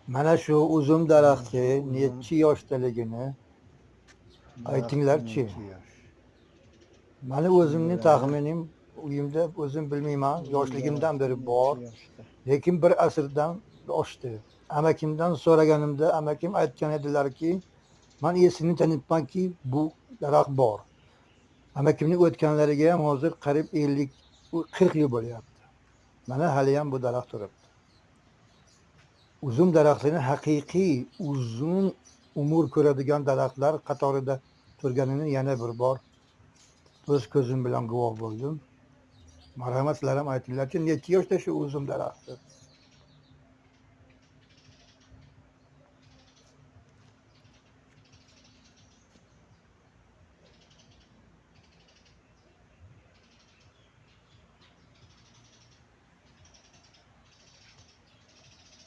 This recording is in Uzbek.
Mana shu uzum daraxti necha yoshdaligini aytinglarchi. Necha yosh? Mani o'zimning taxminim uyimda o'zim bilmayman, yoshligimdan beri bor, Necha yoshda? lekin bir asrdan oshdi. Amakimdan so'raganimda amakim aytgan edilarki, man esini tanibmanki bu daraxt bor. Amakimning o'tganlariga ham hozir qariyb 50-40 yil bo'lyapti. Mana haliyam bu daraxt turibdi. Uzum daraxtini haqiqiy uzun umr ko'radigan daraxtlar qatorida turganini yana bir bor o'z ko'zim bilan guvoh bo'ldim. Marhamat, sizlar ham aytinglarchi, necha yoshda shu uzum daraxti?